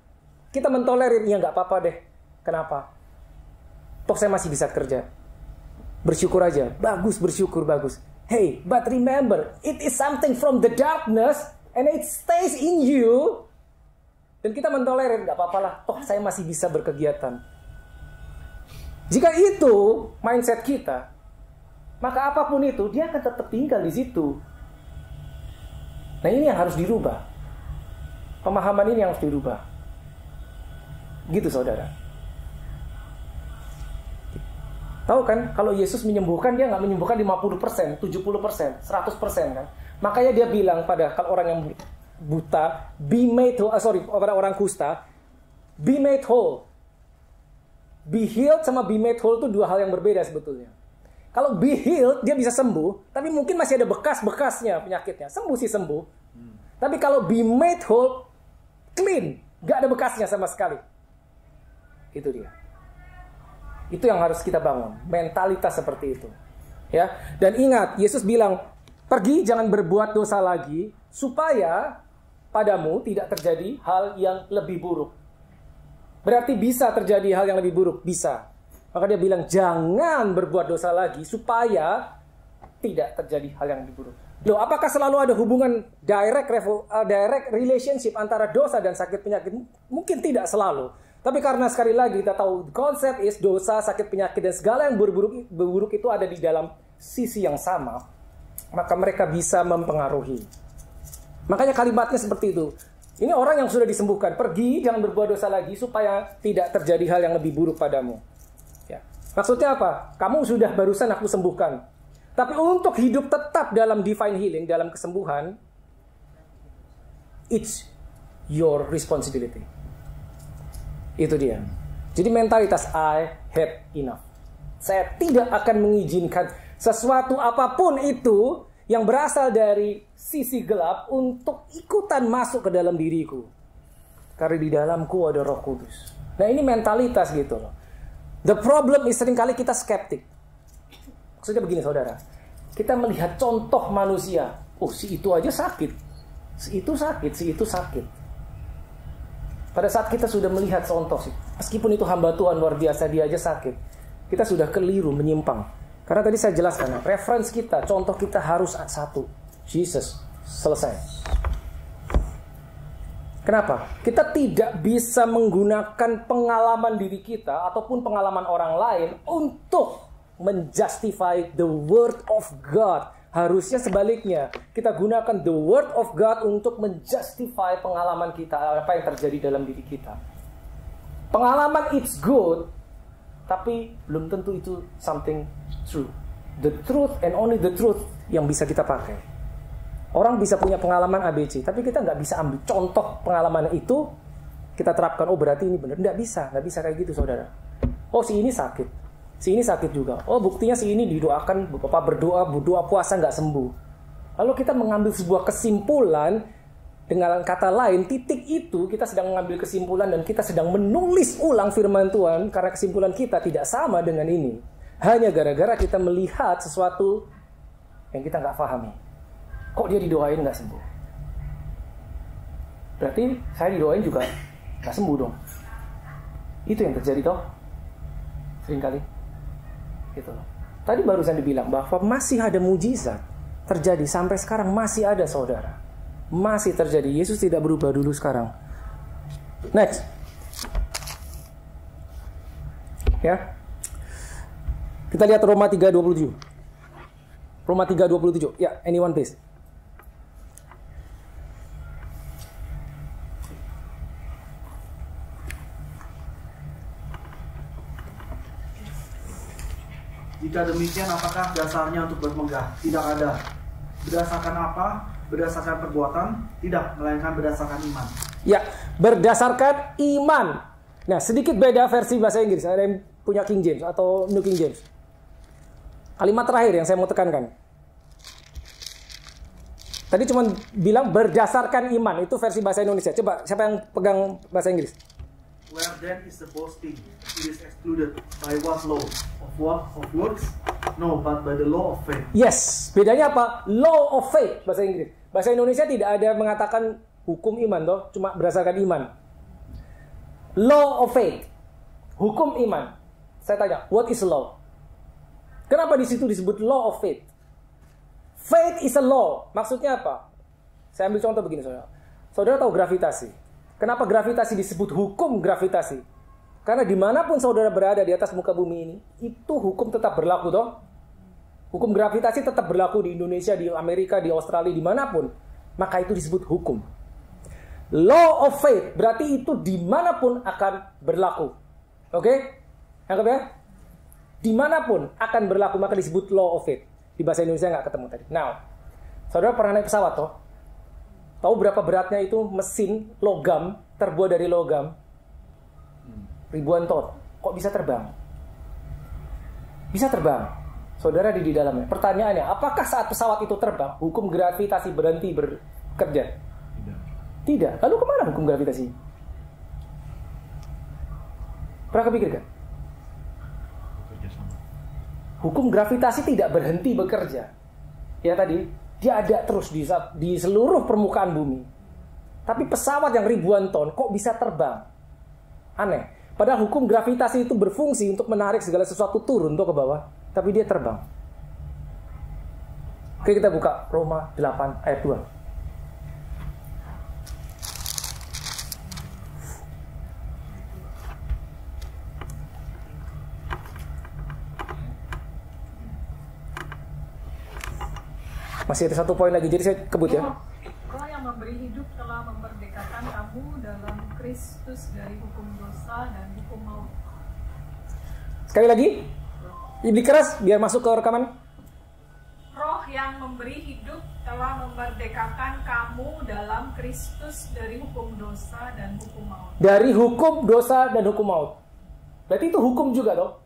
Kita mentolerir, ya nggak apa-apa deh. Kenapa? Toh saya masih bisa kerja. Bersyukur aja. Bagus, bersyukur, bagus. Hey, but remember, it is something from the darkness and it stays in you. Dan kita mentolerir, gak apa-apa lah. Toh saya masih bisa berkegiatan. Jika itu mindset kita, maka apapun itu, dia akan tetap tinggal di situ. Nah ini yang harus dirubah. Pemahaman ini yang harus dirubah. Gitu saudara. Tahu kan, kalau Yesus menyembuhkan, dia nggak menyembuhkan 50%, 70%, 100% kan. Makanya dia bilang pada kalau orang yang buta, be made whole, pada orang kusta, be made whole. Be healed sama be made whole itu dua hal yang berbeda sebetulnya. Kalau be healed, dia bisa sembuh, tapi mungkin masih ada bekas-bekasnya penyakitnya. Sembuh sih sembuh. Tapi kalau be made whole, clean, nggak ada bekasnya sama sekali. Itu dia. Itu yang harus kita bangun, mentalitas seperti itu. Ya, dan ingat, Yesus bilang, pergi jangan berbuat dosa lagi supaya padamu tidak terjadi hal yang lebih buruk. Berarti bisa terjadi hal yang lebih buruk, bisa. Maka dia bilang jangan berbuat dosa lagi supaya tidak terjadi hal yang lebih buruk. Loh, apakah selalu ada hubungan direct relationship antara dosa dan sakit penyakit? Mungkin tidak selalu. Tapi karena sekali lagi kita tahu konsep is dosa, sakit penyakit dan segala yang buruk itu ada di dalam sisi yang sama, maka mereka bisa mempengaruhi. Makanya kalimatnya seperti itu. Ini orang yang sudah disembuhkan, pergi jangan berbuat dosa lagi supaya tidak terjadi hal yang lebih buruk padamu. Ya. Maksudnya apa? Kamu sudah barusan aku sembuhkan. Tapi untuk hidup tetap dalam divine healing, dalam kesembuhan, it's your responsibility. Itu dia. Jadi mentalitas I had enough. Saya tidak akan mengizinkan sesuatu apapun itu yang berasal dari sisi gelap untuk ikutan masuk ke dalam diriku. Karena di dalamku ada Roh Kudus. Nah ini mentalitas gitu loh. The problem is seringkali kita skeptik. Maksudnya begini saudara. Kita melihat contoh manusia. Oh si itu aja sakit. Si itu sakit, si itu sakit. Pada saat kita sudah melihat contoh sih, meskipun itu hamba Tuhan luar biasa, dia aja sakit, kita sudah keliru, menyimpang. Karena tadi saya jelaskan, reference kita, contoh kita harus satu, Jesus, selesai. Kenapa? Kita tidak bisa menggunakan pengalaman diri kita ataupun pengalaman orang lain untuk menjustify the word of God. Harusnya sebaliknya, kita gunakan the word of God untuk menjustify pengalaman kita, apa yang terjadi dalam diri kita. Pengalaman it's good, tapi belum tentu itu something true. The truth and only the truth yang bisa kita pakai. Orang bisa punya pengalaman ABC, tapi kita nggak bisa ambil contoh pengalaman itu, kita terapkan, oh berarti ini benar. Nggak bisa kayak gitu saudara. Oh si ini sakit. Si ini sakit juga. Oh buktinya si ini didoakan, Bapak berdoa puasa nggak sembuh. Lalu kita mengambil sebuah kesimpulan, dengan kata lain, titik itu kita sedang mengambil kesimpulan dan kita sedang menulis ulang firman Tuhan karena kesimpulan kita tidak sama dengan ini. Hanya gara-gara kita melihat sesuatu yang kita nggak pahami. Kok dia didoain nggak sembuh? Berarti saya didoain juga nggak sembuh dong. Itu yang terjadi toh seringkali. Gitu loh. Tadi barusan dibilang bahwa masih ada mujizat terjadi sampai sekarang, masih ada saudara, masih terjadi. Yesus tidak berubah dulu sekarang. Next, ya, kita lihat Roma 3:27. Roma 3:27. Ya, anyone please. Jika demikian, apakah dasarnya untuk bermegah? Tidak ada. Berdasarkan apa? Berdasarkan perbuatan? Tidak, melainkan berdasarkan iman. Ya, berdasarkan iman. Nah, sedikit beda versi bahasa Inggris. Ada yang punya King James atau New King James. Kalimat terakhir yang saya mau tekankan. Tadi cuma bilang berdasarkan iman. Itu versi bahasa Indonesia. Coba, siapa yang pegang bahasa Inggris? Where then is the boasting? It is excluded by what law? Of what? Of works? No, but by the law of faith. Yes, bedanya apa? Law of faith bahasa Inggris. Bahasa Indonesia tidak ada mengatakan hukum iman toh, cuma berdasarkan iman. Law of faith. Hukum iman. Saya tanya, what is law? Kenapa di situ disebut law of faith? Faith is a law. Maksudnya apa? Saya ambil contoh begini, saudara. Saudara tahu gravitasi. Kenapa gravitasi disebut hukum gravitasi? Karena dimanapun saudara berada di atas muka bumi ini, itu hukum tetap berlaku, toh? Hukum gravitasi tetap berlaku di Indonesia, di Amerika, di Australia, dimanapun. Maka itu disebut hukum. Law of faith berarti itu dimanapun akan berlaku. Oke? Anggap ya? Dimanapun akan berlaku, maka disebut law of faith. Di bahasa Indonesia nggak ketemu tadi. Now, saudara pernah naik pesawat, toh? Tahu berapa beratnya itu mesin logam, terbuat dari logam? Ribuan ton. Kok bisa terbang? Bisa terbang. Saudara di dalamnya. Pertanyaannya, apakah saat pesawat itu terbang, hukum gravitasi berhenti bekerja? Tidak. Lalu kemana hukum gravitasi? Pernah kepikirkan? Hukum gravitasi tidak berhenti bekerja. Ya tadi, dia ada terus di seluruh permukaan bumi. Tapi pesawat yang ribuan ton kok bisa terbang? Aneh. Padahal hukum gravitasi itu berfungsi untuk menarik segala sesuatu turun tuh ke bawah. Tapi dia terbang. Oke, kita buka Roma 8 ayat 2. Masih ada satu poin lagi, jadi saya kebut ya. Roh yang memberi hidup telah memerdekakan kamu dalam Kristus dari hukum dosa dan hukum maut. Sekali lagi, lebih keras biar masuk ke rekaman. Roh yang memberi hidup telah memerdekakan kamu dalam Kristus dari hukum dosa dan hukum maut. Dari hukum dosa dan hukum maut. Berarti itu hukum juga, toh?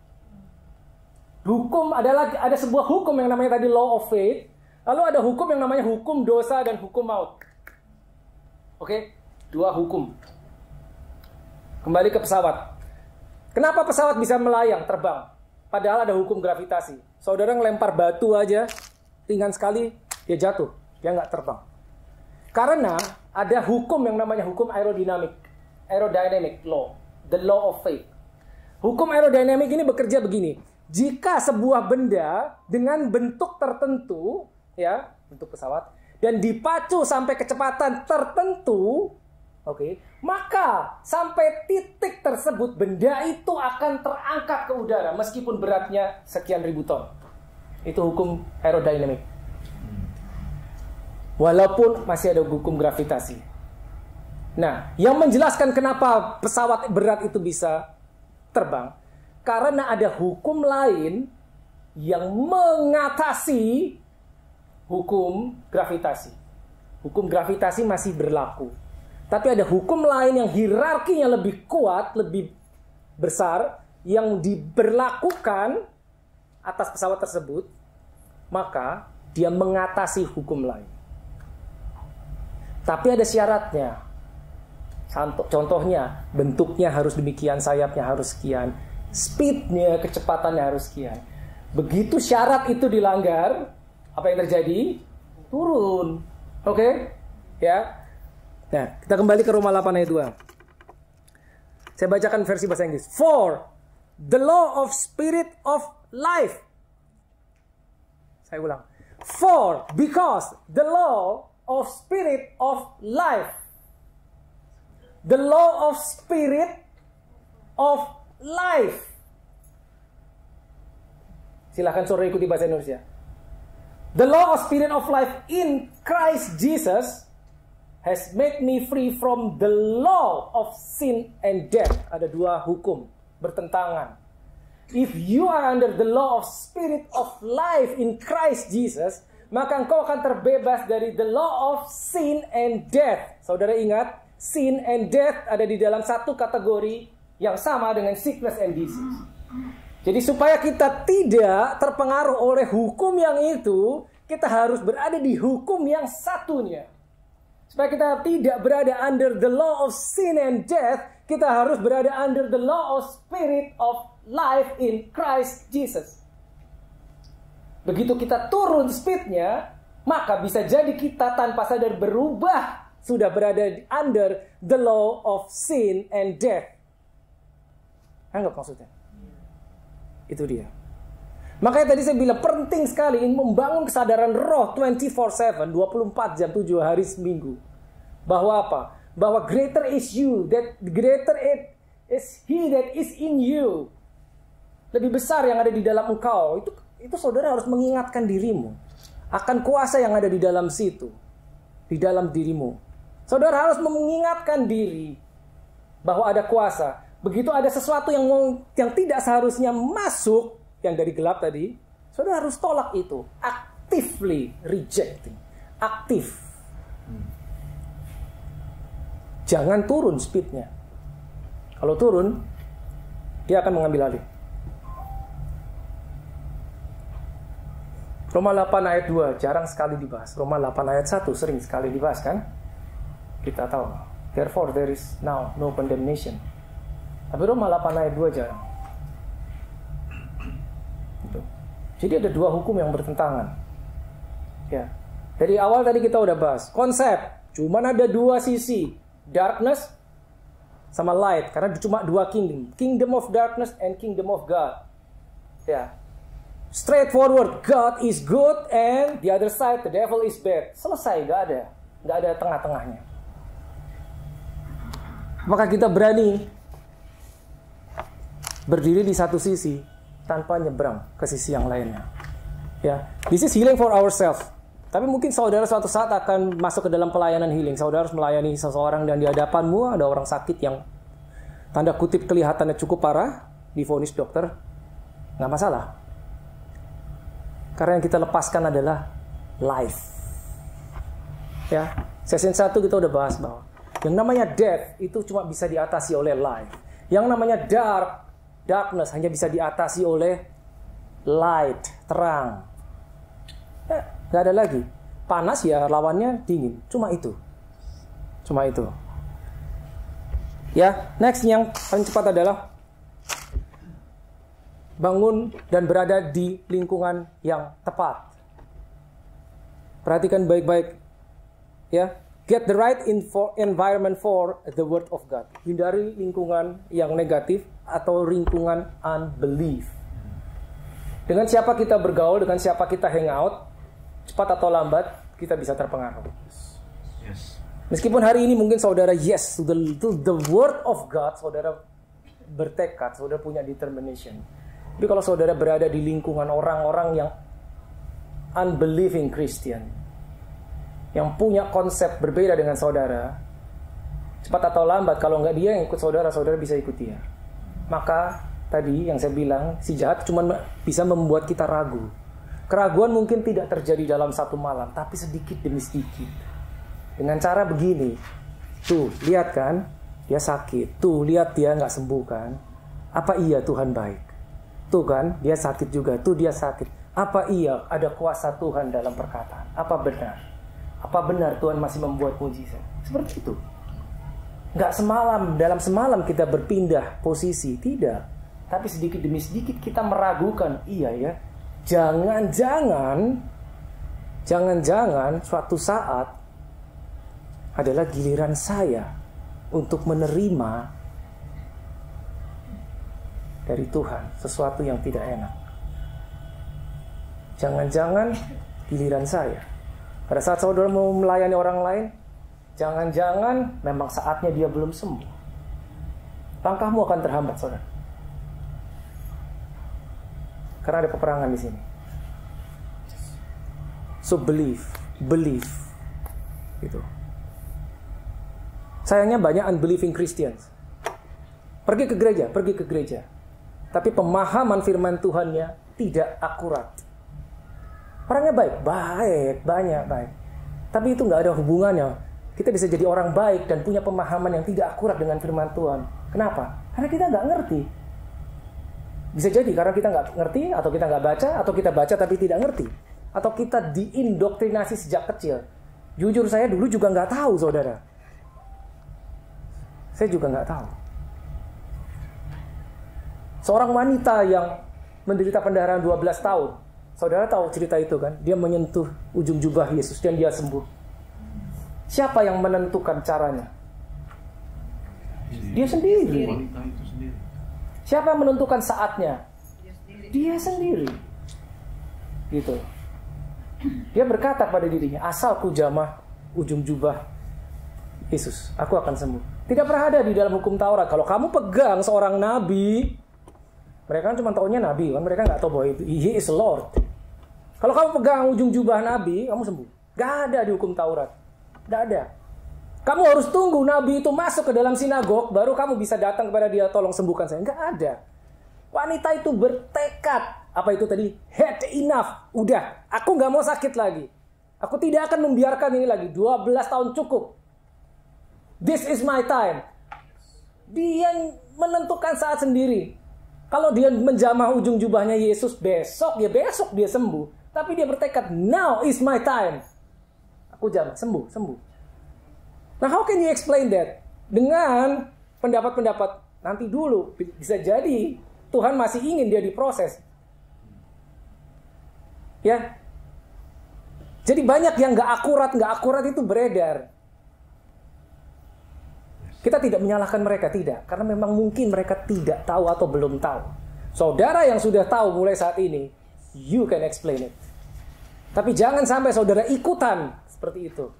Hukum adalah ada sebuah hukum yang namanya tadi law of faith. Lalu ada hukum yang namanya hukum dosa dan hukum maut. Oke, dua hukum. Kembali ke pesawat. Kenapa pesawat bisa melayang, terbang? Padahal ada hukum gravitasi. Saudara ngelempar batu aja, ringan sekali, dia jatuh. Dia nggak terbang. Karena ada hukum yang namanya hukum aerodinamik. Aerodynamic law. The law of faith. Hukum aerodinamik ini bekerja begini. Jika sebuah benda dengan bentuk tertentu, ya, bentuk pesawat, dan dipacu sampai kecepatan tertentu, oke, maka sampai titik tersebut benda itu akan terangkat ke udara meskipun beratnya sekian ribu ton. Itu hukum aerodinamik. Walaupun masih ada hukum gravitasi. Nah, yang menjelaskan kenapa pesawat berat itu bisa terbang, karena ada hukum lain yang mengatasi hukum gravitasi. Hukum gravitasi masih berlaku. Tapi ada hukum lain yang hierarkinya lebih kuat, lebih besar, yang diberlakukan atas pesawat tersebut, maka dia mengatasi hukum lain. Tapi ada syaratnya. Contohnya, bentuknya harus demikian, sayapnya harus sekian, speednya, kecepatannya harus sekian. Begitu syarat itu dilanggar, apa yang terjadi? Turun. Oke? Ya. Nah, kita kembali ke Roma 8 ayat 2. Saya bacakan versi bahasa Inggris. For the law of spirit of life. Saya ulang. For, because the law of spirit of life. The law of spirit of life. Silahkan sore ikuti bahasa Indonesia. The law of spirit of life in Christ Jesus has made me free from the law of sin and death. Ada dua hukum bertentangan. If you are under the law of spirit of life in Christ Jesus, maka engkau akan terbebas dari the law of sin and death. Saudara ingat, sin and death ada di dalam satu kategori yang sama dengan sickness and disease. Jadi supaya kita tidak terpengaruh oleh hukum yang itu, kita harus berada di hukum yang satunya. Supaya kita tidak berada under the law of sin and death, kita harus berada under the law of spirit of life in Christ Jesus. Begitu kita turun speednya, maka bisa jadi kita tanpa sadar berubah, sudah berada under the law of sin and death. Anggap maksudnya. Itu dia. Makanya tadi saya bilang penting sekali membangun kesadaran roh 24/7, 24 jam 7 hari seminggu. Bahwa apa? Bahwa greater is you, that greater it is he that is in you. Lebih besar yang ada di dalam engkau. Itu saudara harus mengingatkan dirimu akan kuasa yang ada di dalam situ, di dalam dirimu. Saudara harus mengingatkan diri bahwa ada kuasa. Begitu ada sesuatu yang tidak seharusnya masuk, yang dari gelap tadi, saudara harus tolak itu. Actively rejecting. Aktif. Jangan turun speednya. Kalau turun, dia akan mengambil alih. Roma 8 ayat 2 jarang sekali dibahas. Roma 8 ayat 1 sering sekali dibahas kan? Kita tahu. Therefore there is now no condemnation. Tapi Roma 8 ayat 2 jarang. Jadi ada dua hukum yang bertentangan. Ya. Dari awal tadi kita udah bahas konsep. Cuman ada dua sisi, darkness sama light. Karena cuma dua kingdom, kingdom of darkness and kingdom of God. Ya. Straightforward, God is good and the other side, the devil is bad. Selesai, nggak ada tengah-tengahnya. Maka kita berani berdiri di satu sisi tanpa nyebrang ke sisi yang lainnya. Ya, this is healing for ourselves. Tapi mungkin saudara suatu saat akan masuk ke dalam pelayanan healing. Saudara harus melayani seseorang dan di hadapanmu ada orang sakit yang tanda kutip kelihatannya cukup parah, divonis dokter, nggak masalah. Karena yang kita lepaskan adalah life. Ya, session 1 kita udah bahas bahwa yang namanya death itu cuma bisa diatasi oleh life. Yang namanya darkness hanya bisa diatasi oleh light, terang. Ya, gak ada lagi. Panas ya lawannya dingin. Cuma itu. Ya, next yang paling cepat adalah bangun dan berada di lingkungan yang tepat. Perhatikan baik-baik. Ya, get the right environment for the word of God. Hindari lingkungan yang negatif atau lingkungan unbelief. Dengan siapa kita bergaul, dengan siapa kita hangout, cepat atau lambat kita bisa terpengaruh. Yes. Meskipun hari ini mungkin saudara yes to the word of God, saudara bertekad, saudara punya determination. Tapi kalau saudara berada di lingkungan orang-orang yang unbelieving Christian, yang punya konsep berbeda dengan saudara, cepat atau lambat kalau nggak dia yang ikut saudara, saudara bisa ikut dia. Maka tadi yang saya bilang, si jahat cuma bisa membuat kita ragu. Keraguan mungkin tidak terjadi dalam satu malam, tapi sedikit demi sedikit. Dengan cara begini, tuh lihat kan, dia sakit. Tuh lihat dia nggak sembuh kan. Apa iya Tuhan baik? Tuh kan, dia sakit juga. Tuh dia sakit. Apa iya ada kuasa Tuhan dalam perkataan? Apa benar? Apa benar Tuhan masih membuat mujizat? Seperti itu. Nggak dalam semalam kita berpindah posisi. Tidak. Tapi sedikit demi sedikit kita meragukan. Iya ya. Jangan-jangan suatu saat adalah giliran saya untuk menerima dari Tuhan sesuatu yang tidak enak. Jangan-jangan giliran saya. Pada saat saudara mau melayani orang lain, jangan-jangan memang saatnya dia belum sembuh. Langkahmu akan terhambat, saudara. Karena ada peperangan di sini. So believe. Gitu. Sayangnya banyak unbelieving Christians. Pergi ke gereja. Tapi pemahaman firman Tuhannya tidak akurat. Orangnya baik, banyak. Tapi itu nggak ada hubungannya. Kita bisa jadi orang baik dan punya pemahaman yang tidak akurat dengan firman Tuhan. Kenapa? Karena kita nggak ngerti. Bisa jadi karena kita nggak ngerti, atau kita nggak baca, atau kita baca tapi tidak ngerti. Atau kita diindoktrinasi sejak kecil. Jujur saya dulu juga nggak tahu, saudara. Saya juga nggak tahu. Seorang wanita yang menderita pendarahan 12 tahun. Saudara tahu cerita itu kan? Dia menyentuh ujung jubah Yesus dan dia sembuh. Siapa yang menentukan caranya? Dia sendiri. Wanita itu sendiri. Siapa yang menentukan saatnya? Dia sendiri. Gitu. Dia berkata pada dirinya, asal ku jamah ujung jubah Yesus, aku akan sembuh. Tidak pernah ada di dalam hukum Taurat. Kalau kamu pegang seorang nabi, mereka kan cuma taunya nabi, kan mereka nggak tahu bahwa he is Lord. Kalau kamu pegang ujung jubah nabi, kamu sembuh. Gak ada di hukum Taurat. Gak ada. Kamu harus tunggu nabi itu masuk ke dalam sinagog, baru kamu bisa datang kepada dia, tolong sembuhkan saya. Gak ada. Wanita itu bertekad. Apa itu tadi? Had enough. Udah, aku gak mau sakit lagi. Aku tidak akan membiarkan ini lagi. 12 tahun cukup. This is my time. Dia menentukan saat sendiri. Kalau dia menjamah ujung jubahnya Yesus, besok dia sembuh. Tapi dia bertekad, now is my time. Aku jamah, sembuh. Nah, how can you explain that? Dengan pendapat-pendapat nanti dulu. Bisa jadi Tuhan masih ingin dia diproses. Ya. Jadi banyak yang gak akurat itu beredar. Kita tidak menyalahkan mereka, tidak. Karena memang mungkin mereka tidak tahu atau belum tahu. Saudara yang sudah tahu mulai saat ini, you can explain it. Tapi jangan sampai saudara ikutan seperti itu.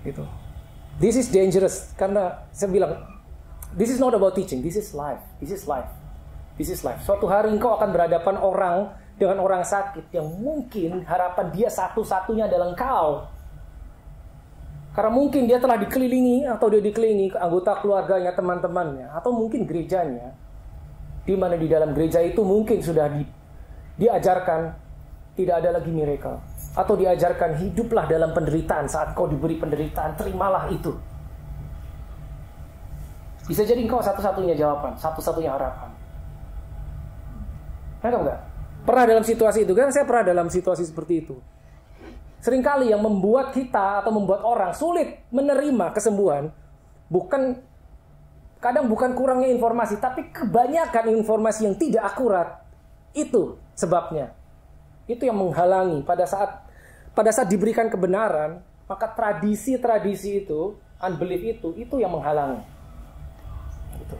Gitu. This is dangerous. Karena saya bilang, this is not about teaching, this is life. This is life. This is life. Suatu hari engkau akan berhadapan dengan orang sakit yang mungkin harapan dia satu-satunya adalah engkau. Karena mungkin dia telah dikelilingi atau dia dikelilingi anggota keluarganya, teman-temannya, atau mungkin gerejanya. Di mana di dalam gereja itu mungkin sudah diajarkan tidak ada lagi miracle. Atau diajarkan hiduplah dalam penderitaan. Saat kau diberi penderitaan, terimalah itu. Bisa jadi engkau satu-satunya jawaban, satu-satunya harapan. Enggak? Pernah dalam situasi itu kan? Saya pernah dalam situasi seperti itu. Seringkali yang membuat kita atau membuat orang sulit menerima kesembuhan kadang bukan kurangnya informasi, tapi kebanyakan informasi yang tidak akurat. Itu sebabnya. Itu yang menghalangi pada saat diberikan kebenaran, maka tradisi-tradisi itu, unbelief itu yang menghalangi. Gitu.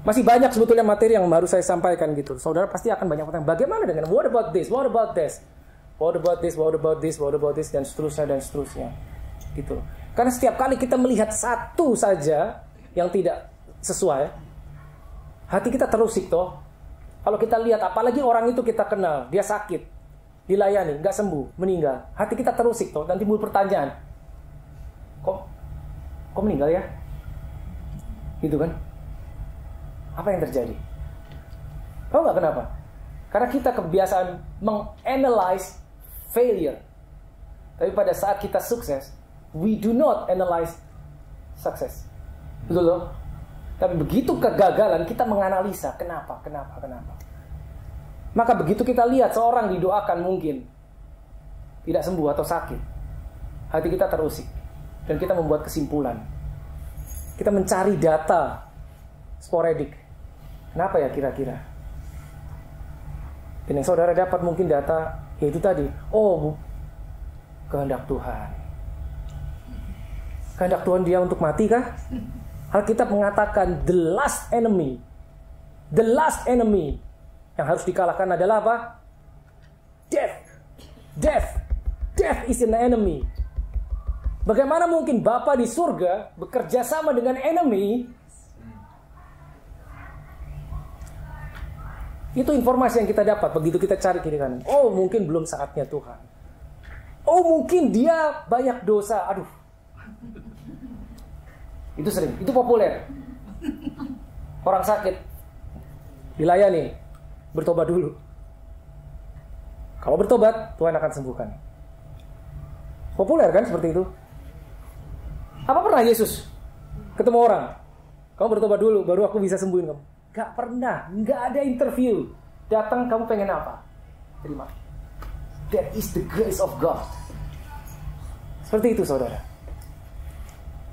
Masih banyak sebetulnya materi yang baru saya sampaikan gitu. Saudara pasti akan banyak bertanya, bagaimana dengan what about this, what about this, what about this, what about this, what about this, dan seterusnya. Gitu. Karena setiap kali kita melihat satu saja yang tidak sesuai, hati kita terusik toh. Kalau kita lihat, apalagi orang itu kita kenal, dia sakit, dilayani, nggak sembuh, meninggal. Hati kita terusik toh, dan timbul pertanyaan. Kok meninggal ya? Gitu kan? Apa yang terjadi? Tahu nggak kenapa? Karena kita kebiasaan menganalyze failure. Tapi pada saat kita sukses, we do not analyze success. Betul loh? Tapi begitu kegagalan, kita menganalisa. Kenapa? Maka begitu kita lihat seorang didoakan mungkin tidak sembuh atau sakit, hati kita terusik. Dan kita membuat kesimpulan. Kita mencari data sporadik. Kenapa ya kira-kira? Dan yang saudara dapat mungkin data, yaitu tadi. Kehendak Tuhan. Kehendak Tuhan dia untuk mati kah? Alkitab mengatakan the last enemy yang harus dikalahkan adalah apa? Death is an enemy. Bagaimana mungkin Bapa di surga bekerja sama dengan enemy? Itu informasi yang kita dapat begitu kita cari kiri kanan. Mungkin belum saatnya Tuhan. Mungkin dia banyak dosa. Aduh. Itu sering, itu populer. Orang sakit dilayani, bertobat dulu. Kalau bertobat, Tuhan akan sembuhkan. Populer kan seperti itu? Apa pernah Yesus ketemu orang? Kamu bertobat dulu, baru aku bisa sembuhin kamu. Gak pernah, gak ada interview. Datang, kamu pengen apa? Terima. That is the grace of God. Seperti itu saudara.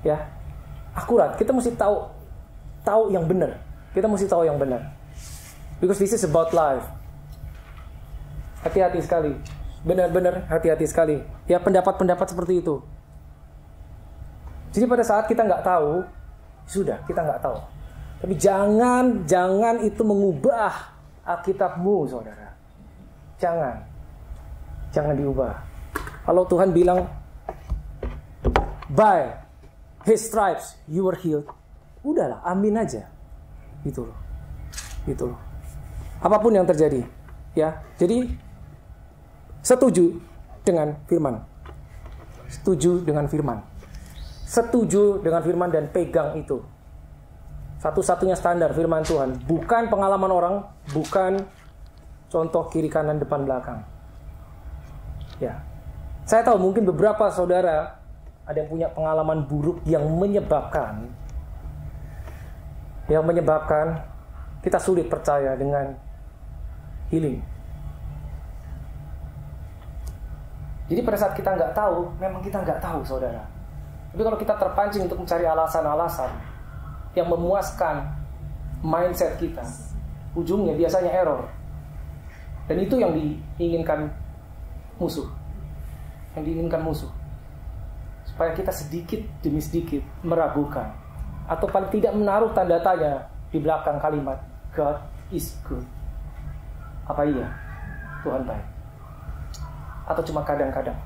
Ya. Akurat, kita mesti tahu yang benar. Kita mesti tahu yang benar. Because this is about life. Hati-hati sekali. Benar-benar hati-hati sekali. Ya, pendapat-pendapat seperti itu. Jadi pada saat kita nggak tahu, sudah, kita nggak tahu. Tapi jangan itu mengubah Alkitabmu, saudara. Jangan diubah. Kalau Tuhan bilang, by His stripes you were healed, udahlah, amin aja. Gitu loh. Apapun yang terjadi, ya. Jadi setuju dengan firman. Setuju dengan firman dan pegang itu. Satu-satunya standar firman Tuhan, bukan pengalaman orang, bukan contoh kiri kanan depan belakang. Ya. Saya tahu mungkin beberapa saudara ada yang punya pengalaman buruk yang menyebabkan kita sulit percaya dengan healing. Jadi pada saat kita nggak tahu, memang kita nggak tahu, saudara. Tapi kalau kita terpancing untuk mencari alasan-alasan yang memuaskan mindset kita, ujungnya biasanya error. Dan itu yang diinginkan musuh. Supaya kita sedikit demi sedikit meragukan, atau paling tidak menaruh tanda tanya di belakang kalimat God is good. Apa iya Tuhan baik? Atau cuma kadang-kadang?